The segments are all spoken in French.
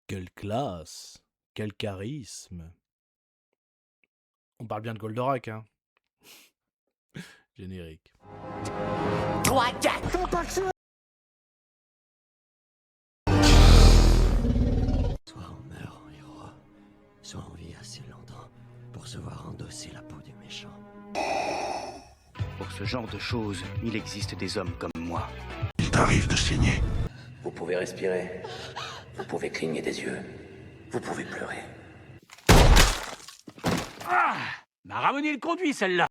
Quelle classe! Quel charisme! On parle bien de Goldorak, hein? Générique. Soit on meurt en héros, soit on vit assez longtemps pour se voir endosser la peau du méchant. Pour ce genre de choses, il existe des hommes comme moi. Il t'arrive de saigner. Vous pouvez respirer, vous pouvez cligner des yeux, vous pouvez pleurer. M'a ramené le conduit, celle-là.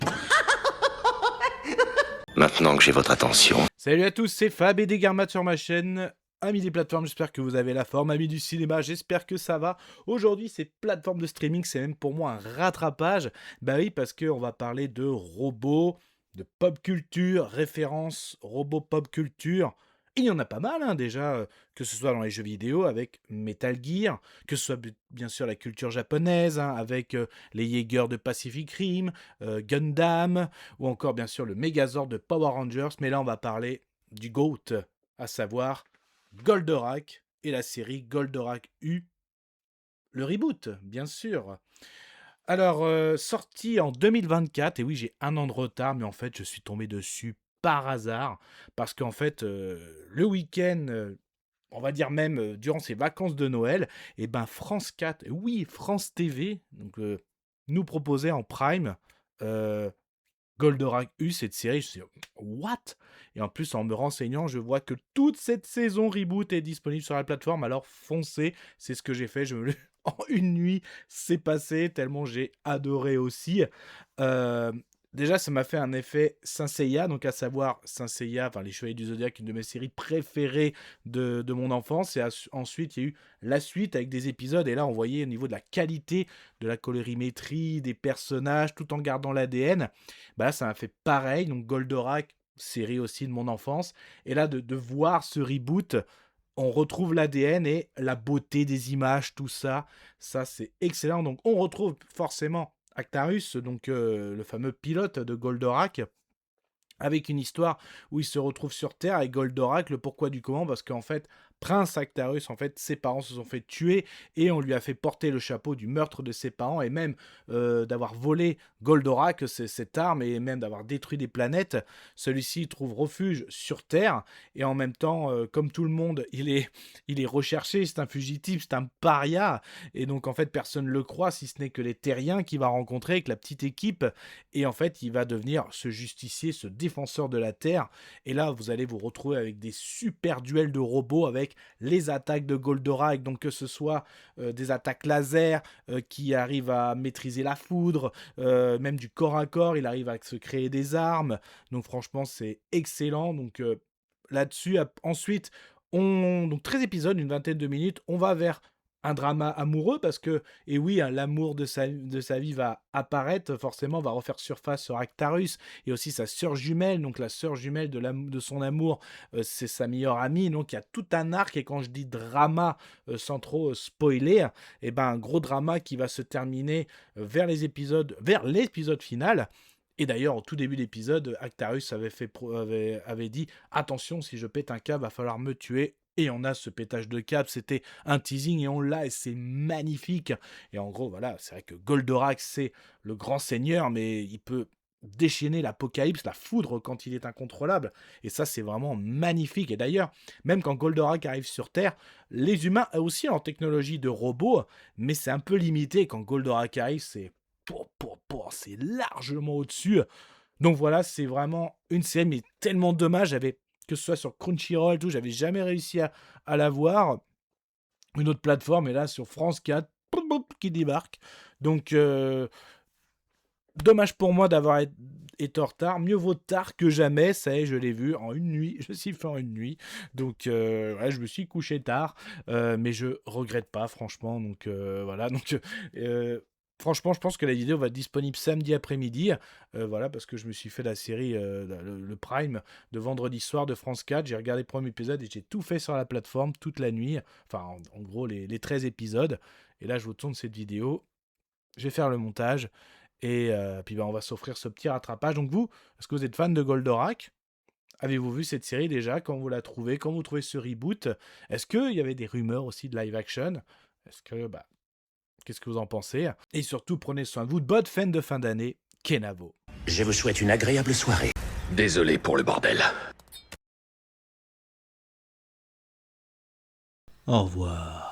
Maintenant que j'ai votre attention, Salut à tous, c'est Fab et Degarmat sur ma chaîne. Amis des plateformes, j'espère que vous avez la forme. Amis du cinéma, j'espère que ça va. Aujourd'hui, ces plateformes de streaming, c'est même pour moi un rattrapage. Bah oui, parce qu'on va parler de robots, de pop culture, références robots pop culture. Il y en a pas mal, hein, déjà, que ce soit dans les jeux vidéo avec Metal Gear, que ce soit bien sûr la culture japonaise, hein, avec les Jaegers de Pacific Rim, Gundam, ou encore bien sûr le Megazord de Power Rangers. Mais là, on va parler du GOAT, à savoir Goldorak et la série Goldorak U, le reboot, bien sûr. Alors, sorti en 2024, et oui, j'ai un an de retard, mais en fait, je suis tombé dessus par hasard, parce qu'en fait, le week-end, on va dire même durant ces vacances de Noël, et ben France 4, oui, France TV, donc, nous proposait en prime euh, Goldorak U, cette série. Je me suis dit, what? Et en plus, en me renseignant, je vois que toute cette saison reboot est disponible sur la plateforme. Alors foncez, c'est ce que j'ai fait. Je me l'ai en une nuit, c'est passé tellement j'ai adoré aussi. Euh, Déjà, ça m'a fait un effet Saint Seiya, donc à savoir Saint Seiya, enfin les Chevaliers du Zodiaque, une de mes séries préférées de mon enfance. Et ensuite, il y a eu la suite avec des épisodes. Et là, on voyait au niveau de la qualité, de la colorimétrie, des personnages, tout en gardant l'ADN. Bah là, ça m'a fait pareil. Donc Goldorak, série aussi de mon enfance. Et là, de voir ce reboot, on retrouve l'ADN et la beauté des images, tout ça. Ça, c'est excellent. Donc on retrouve forcément Actarus, donc le fameux pilote de Goldorak, avec une histoire où il se retrouve sur Terre avec Goldorak, le pourquoi du comment, parce qu'en fait, Prince Actarus, en fait, ses parents se sont fait tuer et on lui a fait porter le chapeau du meurtre de ses parents et même d'avoir volé Goldorak, cette arme, et même d'avoir détruit des planètes. Celui-ci trouve refuge sur Terre et en même temps, comme tout le monde, il est recherché, c'est un fugitif, c'est un paria, et donc en fait, personne ne le croit si ce n'est que les Terriens qu'il va rencontrer avec la petite équipe. Et en fait, il va devenir ce justicier, ce défenseur de la Terre. Et là, vous allez vous retrouver avec des super duels de robots avec les attaques de Goldorak. Donc que ce soit des attaques laser qui arrivent à maîtriser la foudre, même du corps à corps, il arrive à se créer des armes. Donc franchement, c'est excellent. Donc là-dessus, ensuite, donc 13 épisodes, une vingtaine de minutes, on va vers un drama amoureux parce que, et oui, hein, l'amour de sa vie va apparaître, forcément, va refaire surface sur Actarus, et aussi sa sœur jumelle, donc la sœur jumelle de son amour, c'est sa meilleure amie, donc il y a tout un arc, et quand je dis drama, sans trop spoiler, et ben un gros drama qui va se terminer vers l'épisode final. Et d'ailleurs, au tout début d'épisode, Actarus avait dit attention, si je pète un câble, va falloir me tuer. Et on a ce pétage de câble, c'était un teasing et on l'a, et c'est magnifique. Et en gros, voilà, c'est vrai que Goldorak, c'est le grand seigneur, mais il peut déchaîner l'apocalypse, la foudre quand il est incontrôlable. Et ça, c'est vraiment magnifique. Et d'ailleurs, même quand Goldorak arrive sur Terre, les humains ont aussi en technologie de robot, mais c'est un peu limité. Quand Goldorak arrive, c'est largement au-dessus. Donc voilà, c'est vraiment une série, mais tellement dommage. Que ce soit sur Crunchyroll, tout, j'avais jamais réussi à la voir. Une autre plateforme, et là sur France 4, qui débarque. Donc dommage pour moi d'avoir été en retard. Mieux vaut tard que jamais. Ça y est, je l'ai vu en une nuit. Je suis fait en une nuit. Donc ouais, je me suis couché tard. Mais je regrette pas, franchement. Donc voilà. Donc franchement, je pense que la vidéo va être disponible samedi après-midi. Voilà, parce que je me suis fait la série, le Prime de vendredi soir de France 4. J'ai regardé le premier épisode et j'ai tout fait sur la plateforme toute la nuit. Enfin, en gros, les 13 épisodes. Et là, je vous tourne cette vidéo. Je vais faire le montage. Et puis on va s'offrir ce petit rattrapage. Donc vous, est-ce que vous êtes fan de Goldorak? Avez-vous vu cette série déjà? Quand vous la trouvez? Quand vous trouvez ce reboot? Est-ce qu'il y avait des rumeurs aussi de live action? Est-ce que, qu'est-ce que vous en pensez? Et surtout, prenez soin de vous. Bonne fête de fin d'année. Kenavo. Je vous souhaite une agréable soirée. Désolé pour le bordel. Au revoir.